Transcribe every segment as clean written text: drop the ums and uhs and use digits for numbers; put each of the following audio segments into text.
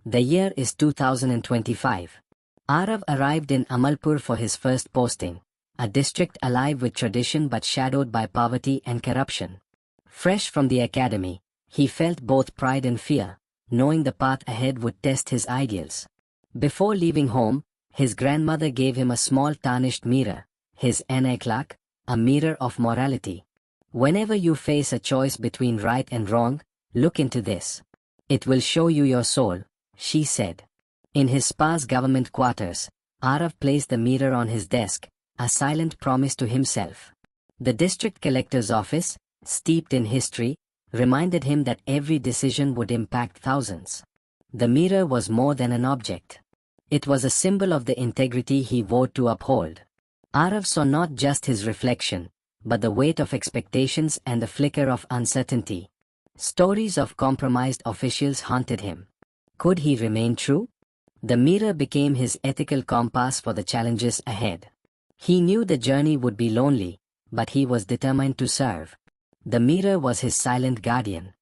The year is 2025. Arvi arrived in Amalpur for his first posting, a district alive with tradition but shadowed by poverty and corruption. Fresh from the academy, he felt both pride and fear, knowing the path ahead would test his ideals. Before leaving home, his grandmother gave him a small tarnished mirror, his Anaklak, a mirror of morality. Whenever you face a choice between right and wrong, look into this. It will show you your soul, she said. In his sparse government quarters, Arvi placed the mirror on his desk, a silent promise to himself. The district collector's office, steeped in history, reminded him that every decision would impact thousands. The mirror was more than an object. It was a symbol of the integrity he vowed to uphold. Arvi saw not just his reflection, but the weight of expectations and the flicker of uncertainty. Stories of compromised officials haunted him. Could he remain true? The mirror became his ethical compass for the challenges ahead. He knew the journey would be lonely, but he was determined to serve. The mirror was his silent guardian.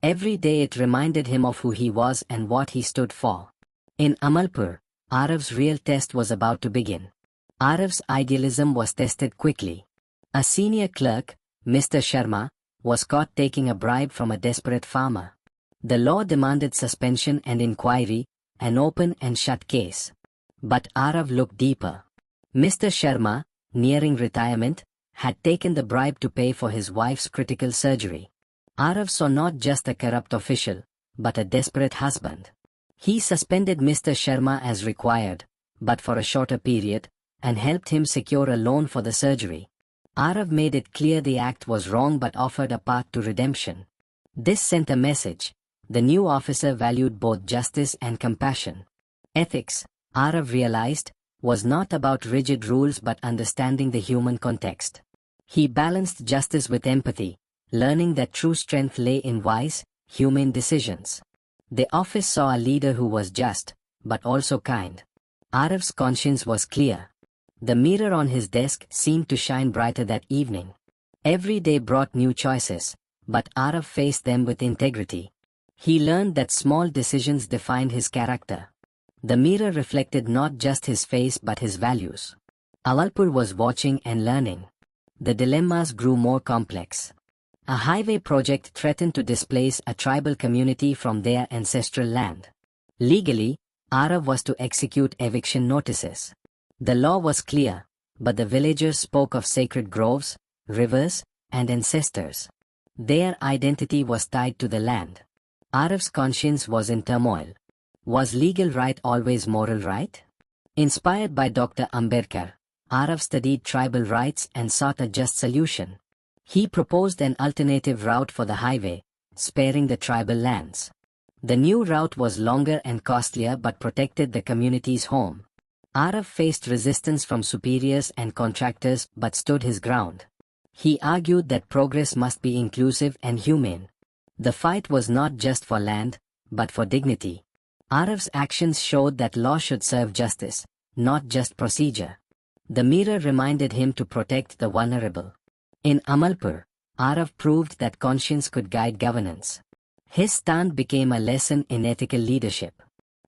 Every day it reminded him of who he was and what he stood for. In Amalpur, Arvi's real test was about to begin. Arvi's idealism was tested quickly. A senior clerk, Mr. Sharma, was caught taking a bribe from a desperate farmer. The law demanded suspension and inquiry, an open and shut case. But Arvi looked deeper. Mr. Sharma, nearing retirement, had taken the bribe to pay for his wife's critical surgery. Arvi saw not just a corrupt official, but a desperate husband. He suspended Mr. Sharma as required, but for a shorter period, and helped him secure a loan for the surgery. Arvi made it clear the act was wrong but offered a path to redemption. This sent a message. The new officer valued both justice and compassion. Ethics, Arvi realized, was not about rigid rules but understanding the human context. He balanced justice with empathy, learning that true strength lay in wise, humane decisions. The office saw a leader who was just, but also kind. Arvi's conscience was clear. The mirror on his desk seemed to shine brighter that evening. Every day brought new choices, but Arvi faced them with integrity. He learned that small decisions defined his character. The mirror reflected not just his face but his values. Amalpur was watching and learning. The dilemmas grew more complex. A highway project threatened to displace a tribal community from their ancestral land. Legally, Arvi was to execute eviction notices. The law was clear, but the villagers spoke of sacred groves, rivers, and ancestors. Their identity was tied to the land. Arvi's conscience was in turmoil. Was legal right always moral right? Inspired by Dr. Ambedkar, Arvi studied tribal rights and sought a just solution. He proposed an alternative route for the highway, sparing the tribal lands. The new route was longer and costlier but protected the community's home. Arvi faced resistance from superiors and contractors but stood his ground. He argued that progress must be inclusive and humane. The fight was not just for land, but for dignity. Arvi's actions showed that law should serve justice, not just procedure. The mirror reminded him to protect the vulnerable. In Amalpur, Arvi proved that conscience could guide governance. His stand became a lesson in ethical leadership.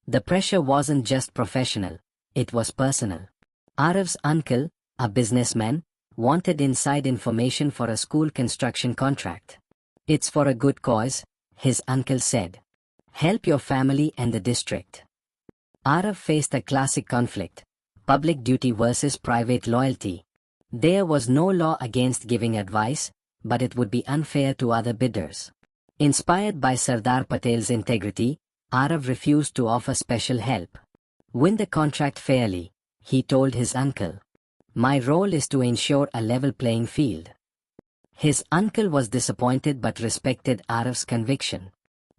The pressure wasn't just professional, it was personal. Arvi's uncle, a businessman, wanted inside information for a school construction contract. It's for a good cause, his uncle said. Help your family and the district. Arvi faced a classic conflict, public duty versus private loyalty. There was no law against giving advice, but it would be unfair to other bidders. Inspired by Sardar Patel's integrity, Arvi refused to offer special help. Win the contract fairly, he told his uncle. My role is to ensure a level playing field. His uncle was disappointed but respected Arvi's conviction.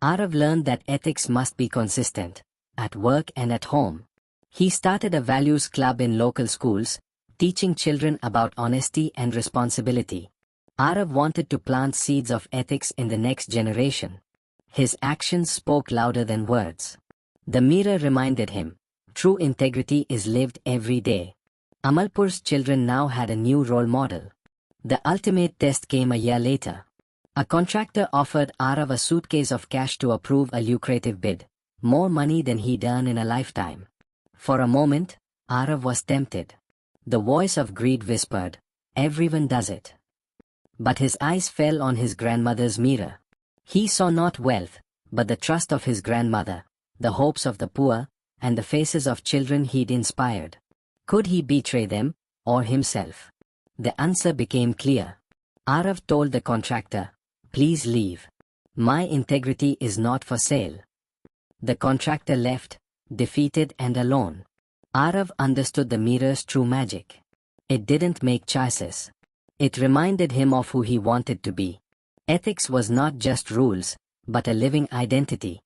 Arvi learned that ethics must be consistent, at work and at home. He started a values club in local schools, teaching children about honesty and responsibility. Arvi wanted to plant seeds of ethics in the next generation. His actions spoke louder than words. The mirror reminded him, true integrity is lived every day. Amalpur's children now had a new role model. The ultimate test came a year later. A contractor offered Arvi a suitcase of cash to approve a lucrative bid, more money than he'd earned in a lifetime. For a moment, Arav was tempted. The voice of greed whispered, "Everyone does it." But his eyes fell on his grandmother's mirror. He saw not wealth, but the trust of his grandmother, the hopes of the poor, and the faces of children he'd inspired. Could he betray them, or himself? The answer became clear. Arav told the contractor, "Please leave. My integrity is not for sale." The contractor left, defeated and alone. Arav understood the mirror's true magic. It didn't make choices. It reminded him of who he wanted to be. Ethics was not just rules, but a living identity.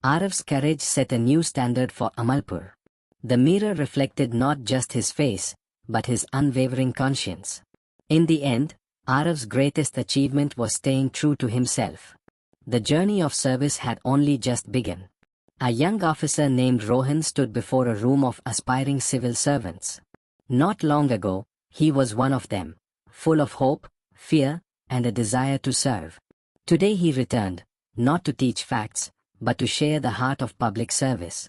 Arav's courage set a new standard for Amalpur. The mirror reflected not just his face, but his unwavering conscience. In the end, Arav's greatest achievement was staying true to himself. The journey of service had only just begun. A young officer named Rohan stood before a room of aspiring civil servants. Not long ago, he was one of them, full of hope, fear, and a desire to serve. Today he returned, not to teach facts, but to share the heart of public service.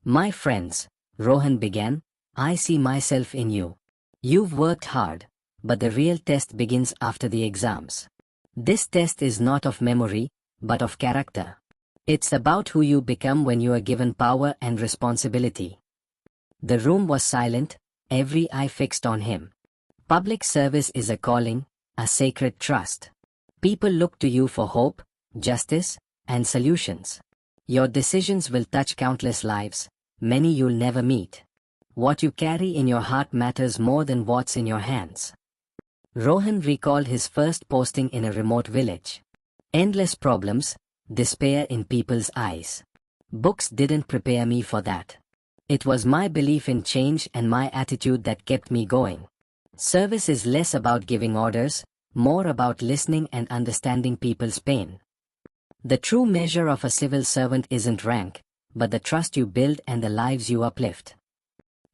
"My friends," Rohan began, "I see myself in you. You've worked hard, but the real test begins after the exams. This test is not of memory, but of character. It's about who you become when you are given power and responsibility." The room was silent, every eye fixed on him. Public service is a calling, a sacred trust. People look to you for hope, justice, and solutions. Your decisions will touch countless lives, many you'll never meet. What you carry in your heart matters more than what's in your hands. Rohan recalled his first posting in a remote village. Endless problems, despair in people's eyes. Books didn't prepare me for that. It was my belief in change and my attitude that kept me going. Service is less about giving orders, more about listening and understanding people's pain. The true measure of a civil servant isn't rank, but the trust you build and the lives you uplift.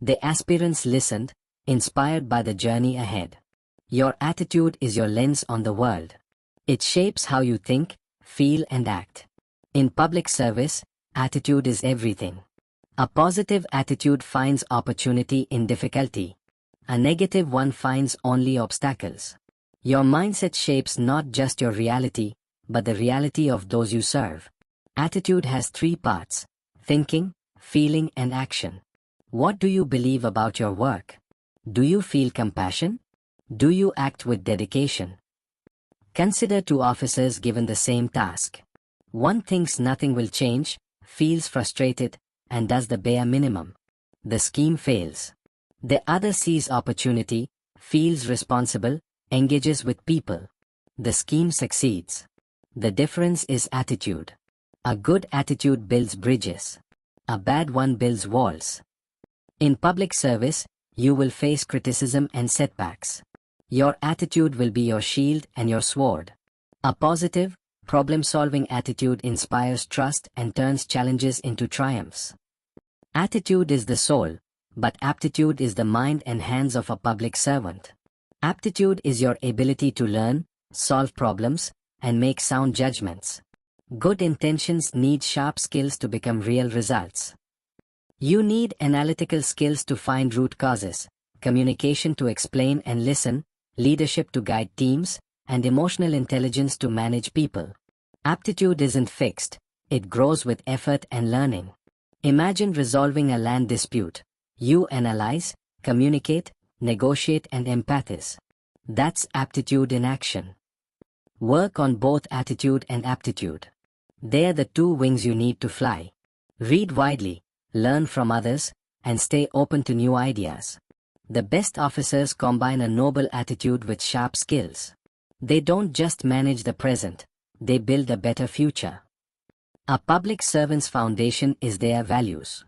The aspirants listened, inspired by the journey ahead. Your attitude is your lens on the world. It shapes how you think, feel and act. In public service, attitude is everything. A positive attitude finds opportunity in difficulty. A negative one finds only obstacles. Your mindset shapes not just your reality, but the reality of those you serve. Attitude has three parts: thinking, feeling and action. What do you believe about your work? Do you feel compassion? Do you act with dedication? Consider two officers given the same task. One thinks nothing will change, feels frustrated, and does the bare minimum. The scheme fails. The other sees opportunity, feels responsible, engages with people. The scheme succeeds. The difference is attitude. A good attitude builds bridges. A bad one builds walls. In public service, you will face criticism and setbacks. Your attitude will be your shield and your sword. A positive, problem-solving attitude inspires trust and turns challenges into triumphs. Attitude is the soul, but aptitude is the mind and hands of a public servant. Aptitude is your ability to learn, solve problems, and make sound judgments. Good intentions need sharp skills to become real results. You need analytical skills to find root causes, communication to explain and listen, leadership to guide teams, and emotional intelligence to manage people. Aptitude isn't fixed, it grows with effort and learning. Imagine resolving a land dispute. You analyze, communicate, negotiate and empathize. That's aptitude in action. Work on both attitude and aptitude. They're the two wings you need to fly. Read widely, learn from others, and stay open to new ideas. The best officers combine a noble attitude with sharp skills. They don't just manage the present, they build a better future. A public servant's foundation is their values.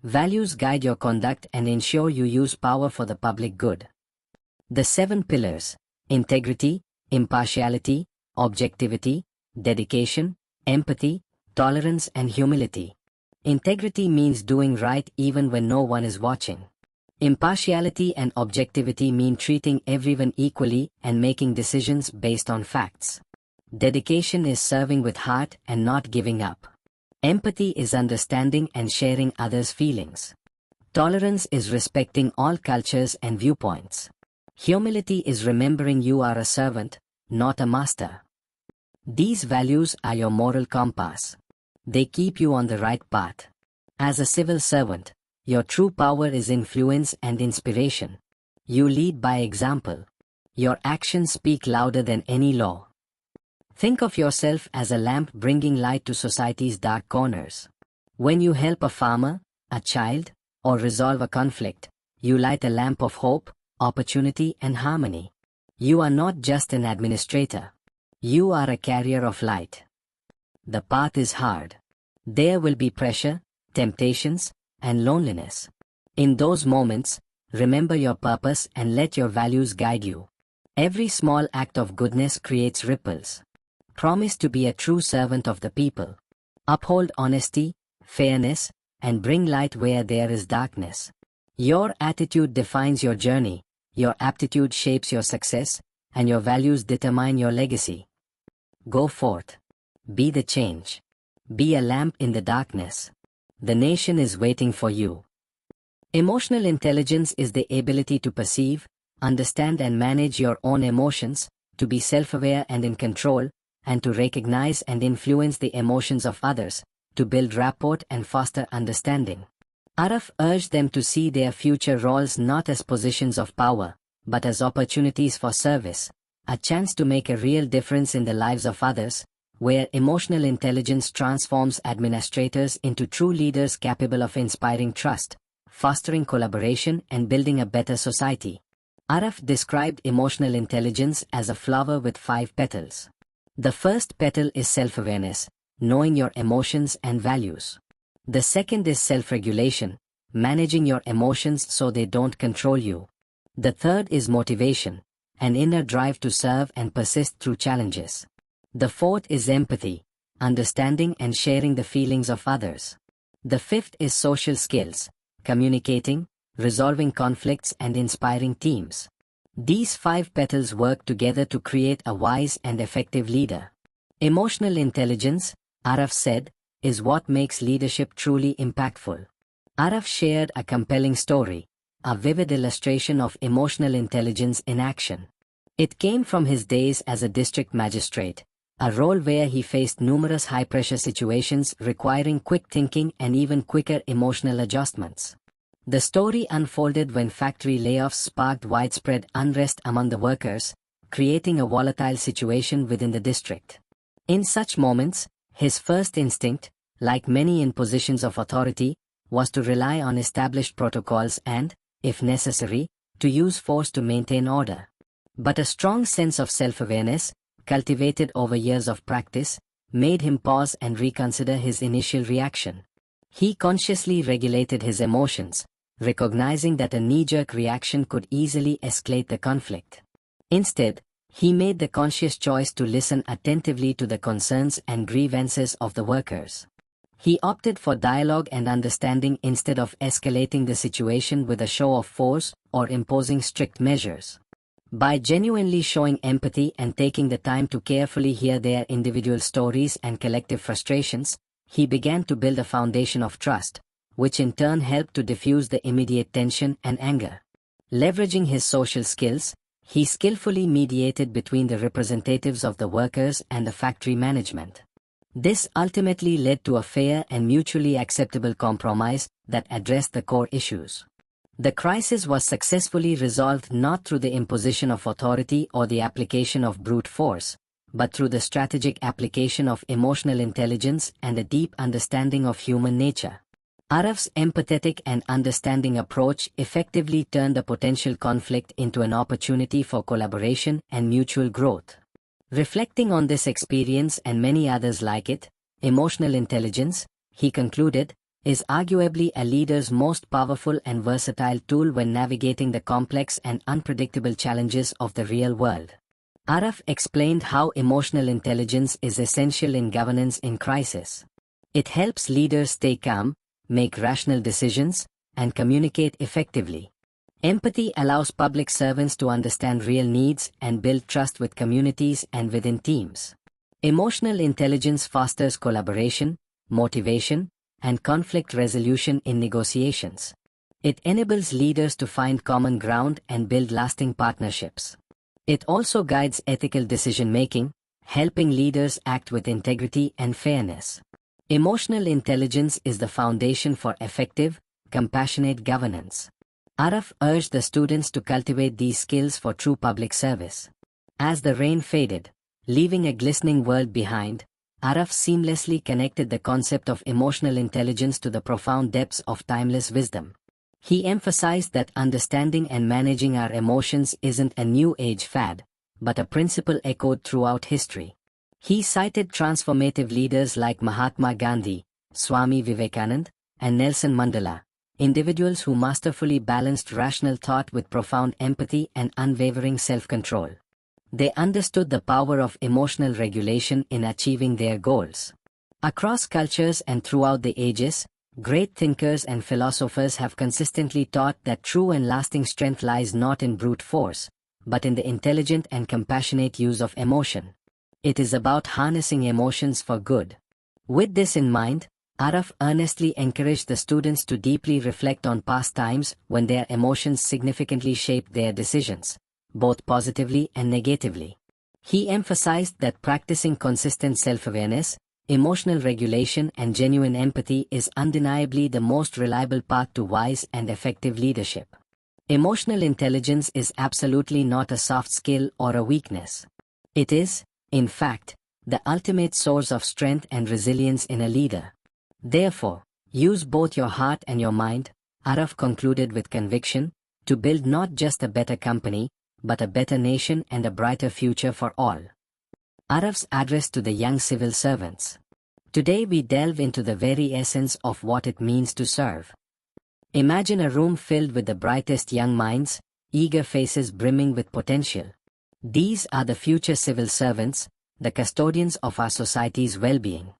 Values guide your conduct and ensure you use power for the public good. The 7 pillars: integrity, impartiality, objectivity, dedication, empathy, tolerance and humility. Integrity means doing right even when no one is watching. Impartiality and objectivity mean treating everyone equally and making decisions based on facts. Dedication is serving with heart and not giving up. Empathy is understanding and sharing others' feelings. Tolerance is respecting all cultures and viewpoints. Humility is remembering you are a servant, not a master. These values are your moral compass. They keep you on the right path. As a civil servant, your true power is influence and inspiration. You lead by example. Your actions speak louder than any law. Think of yourself as a lamp bringing light to society's dark corners. When you help a farmer, a child, or resolve a conflict, you light a lamp of hope, opportunity, and harmony. You are not just an administrator. You are a carrier of light. The path is hard. There will be pressure, temptations, and loneliness. In those moments, remember your purpose and let your values guide you. Every small act of goodness creates ripples. Promise to be a true servant of the people. Uphold honesty, fairness, and bring light where there is darkness. Your attitude defines your journey, your aptitude shapes your success, and your values determine your legacy. Go forth. Be the change. Be a lamp in the darkness. The nation is waiting for you. Emotional intelligence is the ability to perceive, understand and manage your own emotions, to be self-aware and in control, and to recognize and influence the emotions of others, to build rapport and foster understanding. Arif urged them to see their future roles not as positions of power, but as opportunities for service, a chance to make a real difference in the lives of others, where emotional intelligence transforms administrators into true leaders capable of inspiring trust, fostering collaboration and building a better society. Arif described emotional intelligence as a flower with 5 petals. The first petal is self-awareness, knowing your emotions and values. The second is self-regulation, managing your emotions so they don't control you. The third is motivation, an inner drive to serve and persist through challenges. The fourth is empathy, understanding and sharing the feelings of others. The fifth is social skills, communicating, resolving conflicts and inspiring teams. These 5 petals work together to create a wise and effective leader. Emotional intelligence, Arif said, is what makes leadership truly impactful. Arif shared a compelling story, a vivid illustration of emotional intelligence in action. It came from his days as a district magistrate, a role where he faced numerous high-pressure situations requiring quick thinking and even quicker emotional adjustments. The story unfolded when factory layoffs sparked widespread unrest among the workers, creating a volatile situation within the district. In such moments, his first instinct, like many in positions of authority, was to rely on established protocols and, if necessary, to use force to maintain order. But a strong sense of self-awareness, cultivated over years of practice, made him pause and reconsider his initial reaction. He consciously regulated his emotions, recognizing that a knee-jerk reaction could easily escalate the conflict. Instead, he made the conscious choice to listen attentively to the concerns and grievances of the workers. He opted for dialogue and understanding instead of escalating the situation with a show of force or imposing strict measures. By genuinely showing empathy and taking the time to carefully hear their individual stories and collective frustrations, he began to build a foundation of trust, which in turn helped to diffuse the immediate tension and anger. Leveraging his social skills, he skillfully mediated between the representatives of the workers and the factory management. This ultimately led to a fair and mutually acceptable compromise that addressed the core issues. The crisis was successfully resolved not through the imposition of authority or the application of brute force, but through the strategic application of emotional intelligence and a deep understanding of human nature. Arif's empathetic and understanding approach effectively turned a potential conflict into an opportunity for collaboration and mutual growth. Reflecting on this experience and many others like it, emotional intelligence, he concluded, is arguably a leader's most powerful and versatile tool when navigating the complex and unpredictable challenges of the real world. Arif explained how emotional intelligence is essential in governance in crisis. It helps leaders stay calm, make rational decisions, and communicate effectively. Empathy allows public servants to understand real needs and build trust with communities and within teams. Emotional intelligence fosters collaboration, motivation, and conflict resolution in negotiations. It enables leaders to find common ground and build lasting partnerships. It also guides ethical decision-making, helping leaders act with integrity and fairness. Emotional intelligence is the foundation for effective, compassionate governance. Arif urged the students to cultivate these skills for true public service. As the rain faded, leaving a glistening world behind, Arif seamlessly connected the concept of emotional intelligence to the profound depths of timeless wisdom. He emphasized that understanding and managing our emotions isn't a new age fad, but a principle echoed throughout history. He cited transformative leaders like Mahatma Gandhi, Swami Vivekananda, and Nelson Mandela, individuals who masterfully balanced rational thought with profound empathy and unwavering self-control. They understood the power of emotional regulation in achieving their goals. Across cultures and throughout the ages, great thinkers and philosophers have consistently taught that true and lasting strength lies not in brute force, but in the intelligent and compassionate use of emotion. It is about harnessing emotions for good. With this in mind, Arif earnestly encouraged the students to deeply reflect on past times when their emotions significantly shaped their decisions, both positively and negatively. He emphasized that practicing consistent self-awareness, emotional regulation and genuine empathy is undeniably the most reliable path to wise and effective leadership. Emotional intelligence is absolutely not a soft skill or a weakness. It is, in fact, the ultimate source of strength and resilience in a leader. Therefore, use both your heart and your mind, Arif concluded with conviction, to build not just a better company, but a better nation and a brighter future for all. Arif's address to the young civil servants. Today we delve into the very essence of what it means to serve. Imagine a room filled with the brightest young minds, eager faces brimming with potential. These are the future civil servants, the custodians of our society's well-being.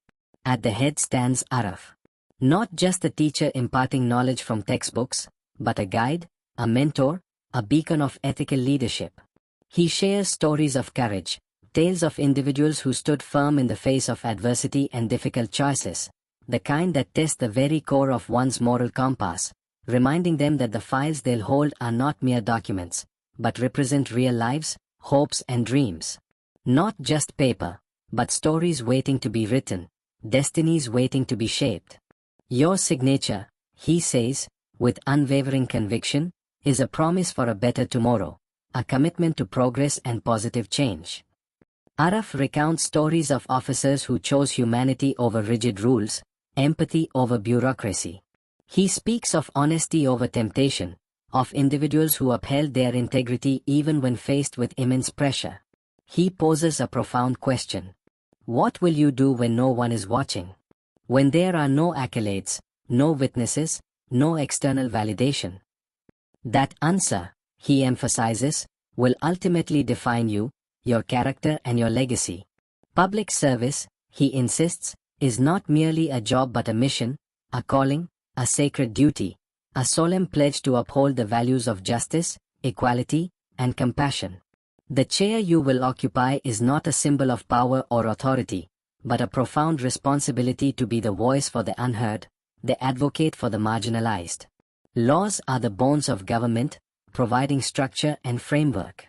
At the head stands Arif. Not just a teacher imparting knowledge from textbooks, but a guide, a mentor, a beacon of ethical leadership. He shares stories of courage, tales of individuals who stood firm in the face of adversity and difficult choices, the kind that test the very core of one's moral compass, reminding them that the files they'll hold are not mere documents, but represent real lives, hopes and dreams. Not just paper, but stories waiting to be written, destinies waiting to be shaped. Your signature, he says, with unwavering conviction, is a promise for a better tomorrow, a commitment to progress and positive change. Arif recounts stories of officers who chose humanity over rigid rules, empathy over bureaucracy. He speaks of honesty over temptation, of individuals who upheld their integrity even when faced with immense pressure. He poses a profound question. What will you do when no one is watching? When there are no accolades, no witnesses, no external validation? That answer, he emphasizes, will ultimately define you, your character and your legacy. Public service, he insists, is not merely a job but a mission, a calling, a sacred duty, a solemn pledge to uphold the values of justice, equality, and compassion. The chair you will occupy is not a symbol of power or authority, but a profound responsibility to be the voice for the unheard, the advocate for the marginalized. Laws are the bones of government, providing structure and framework.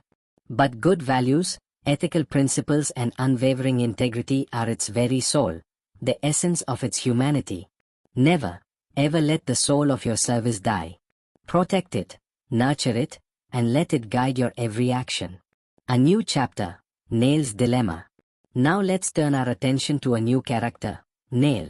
But good values, ethical principles and unwavering integrity are its very soul, the essence of its humanity. Never, ever let the soul of your service die. Protect it, nurture it, and let it guide your every action. A new chapter, Nail's Dilemma. Now let's turn our attention to a new character, Nail.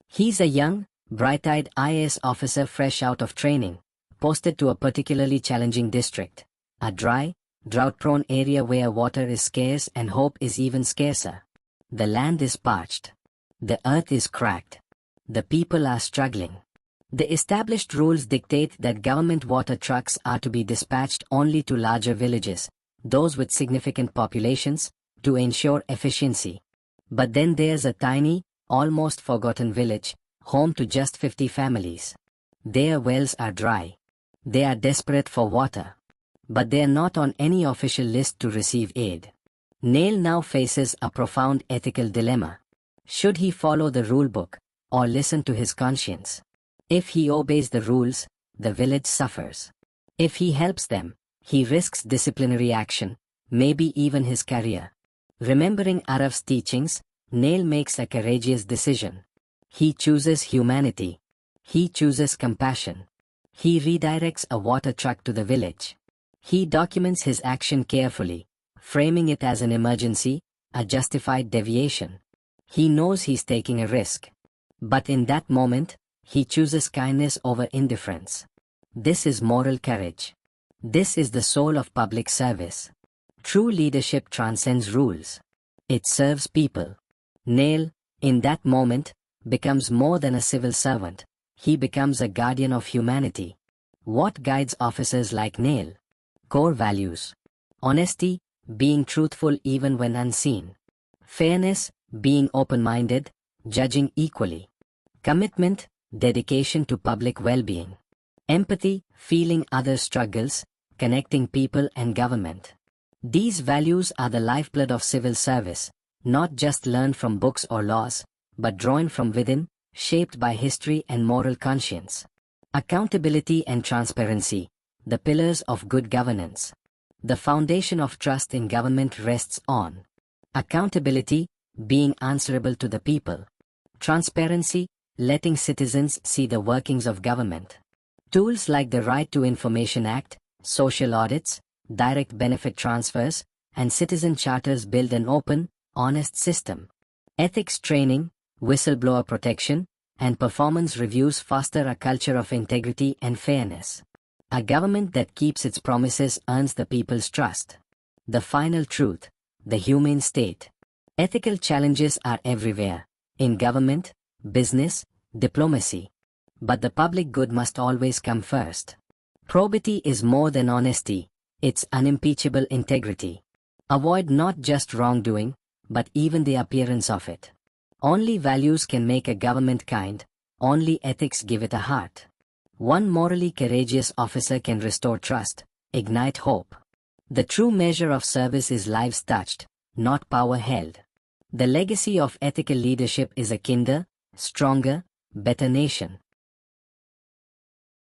He's a young, bright-eyed IAS officer fresh out of training, posted to a particularly challenging district, a dry, drought-prone area where water is scarce and hope is even scarcer. The land is parched. The earth is cracked. The people are struggling. The established rules dictate that government water trucks are to be dispatched only to larger villages, those with significant populations, to ensure efficiency. But then there's a tiny, almost forgotten village, home to just 50 families. Their wells are dry. They are desperate for water. But they are not on any official list to receive aid. Nail now faces a profound ethical dilemma. Should he follow the rulebook, or listen to his conscience. If he obeys the rules, the village suffers. If he helps them, he risks disciplinary action, maybe even his career. Remembering Arav's teachings, Nail makes a courageous decision. He chooses humanity. He chooses compassion. He redirects a water truck to the village. He documents his action carefully, framing it as an emergency, a justified deviation. He knows he's taking a risk. But in that moment, he chooses kindness over indifference. This is moral courage. This is the soul of public service. True leadership transcends rules. It serves people. Nail, in that moment, becomes more than a civil servant. He becomes a guardian of humanity. What guides officers like Nail? Core values. Honesty, being truthful even when unseen. Fairness, being open-minded, judging equally. Commitment, dedication to public well-being. Empathy, feeling others' struggles, connecting people and government. These values are the lifeblood of civil service, not just learned from books or laws, but drawn from within, shaped by history and moral conscience. Accountability and transparency, the pillars of good governance. The foundation of trust in government rests on accountability, being answerable to the people. Transparency, letting citizens see the workings of government. Tools like the Right to Information Act, social audits, direct benefit transfers, and citizen charters build an open, honest system. Ethics training, whistleblower protection, and performance reviews foster a culture of integrity and fairness. A government that keeps its promises earns the people's trust. The final truth, the humane state. Ethical challenges are everywhere, in government, business, diplomacy. But the public good must always come first. Probity is more than honesty, it's unimpeachable integrity. Avoid not just wrongdoing, but even the appearance of it. Only values can make a government kind, only ethics give it a heart. One morally courageous officer can restore trust, ignite hope. The true measure of service is lives touched, not power held. The legacy of ethical leadership is a kinder, stronger, better nation.